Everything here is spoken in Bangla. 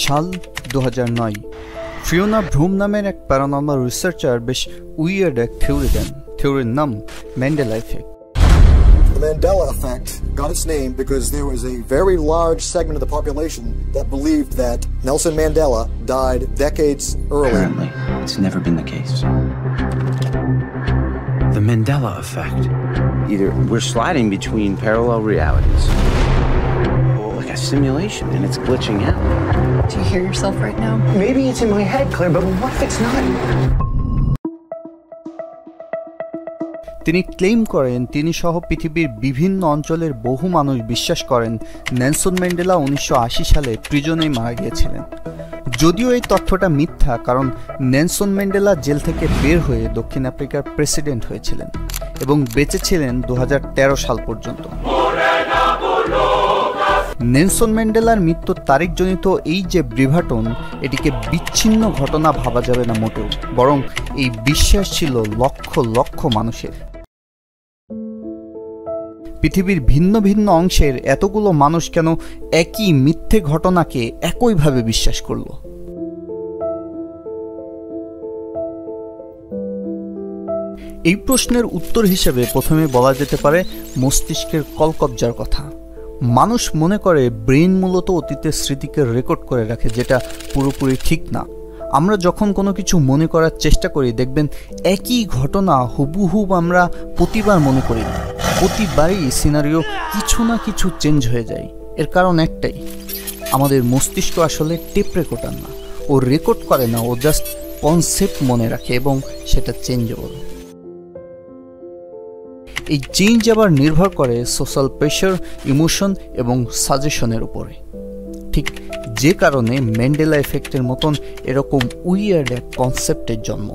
সাল 2009। ফিওনা ব্রুম নামের এক প্যারানর্মাল রিসার্চার বেশ উইয়ার্ড এক থিওরি দেন। থিওরির নাম Mandela effect. The Mandela effect got its name because there was a very large segment of the population that believed that Nelson Mandela died decades earlier. Apparently, it's never been the case. The Mandela effect. Either we're sliding between parallel realities, or like a simulation, and it's glitching out. Do you hear yourself right now? Maybe it's in my head, Claire, but what if it's not? তিনি ক্লেম করেন তিনি সহ পৃথিবীর বিভিন্ন অঞ্চলের বহু মানুষ বিশ্বাস করেন নেলসন ম্যান্ডেলা 1980 সালে প্রিজনেই মারা গিয়েছিলেন। যদিও এই তথ্যটা মিথ্যা, কারণ নেলসন ম্যান্ডেলা জেল থেকে বের হয়ে দক্ষিণ আফ্রিকার প্রেসিডেন্ট হয়েছিলেন এবং বেঁচে ছিলেন 2013 সাল পর্যন্ত। নেলসন ম্যান্ডেলার মৃত্যুর তারিখজনিত এই যে বিভাটন, এটিকে বিচ্ছিন্ন ঘটনা ভাবা যাবে না মোটেও, বরং এই বিশ্বাস ছিল লক্ষ লক্ষ মানুষের। পৃথিবীর ভিন্ন ভিন্ন অংশের এতগুলো মানুষ কেন একই মিথ্যে ঘটনাকে একইভাবে বিশ্বাস করল? এই প্রশ্নের উত্তর হিসেবে প্রথমে বলা যেতে পারে মস্তিষ্কের কলকবজার কথা। মানুষ মনে করে ব্রেন মূলত অতীতের স্মৃতিকে রেকর্ড করে রাখে, যেটা পুরোপুরি ঠিক না। আমরা যখন কোনো কিছু মনে করার চেষ্টা করি, দেখবেন একই ঘটনা হুবহুব আমরা প্রতিবার মনে করি না। প্রতিবারই সিনারিও কিছু না কিছু চেঞ্জ হয়ে যায়। এর কারণ একটাই, আমাদের মস্তিষ্ক আসলে টেপ রেকর্ডার না, ও রেকর্ড করে না, ও জাস্ট কনসেপ্ট মনে রাখে এবং সেটা চেঞ্জেবল। এই চেঞ্জ আবার নির্ভর করে সোশ্যাল প্রেশার, ইমোশন এবং সাজেশনের উপরে। ঠিক যে কারণে ম্যান্ডেলা এফেক্টের মতন এরকম উইয়ার্ড এক কনসেপ্টের জন্ম।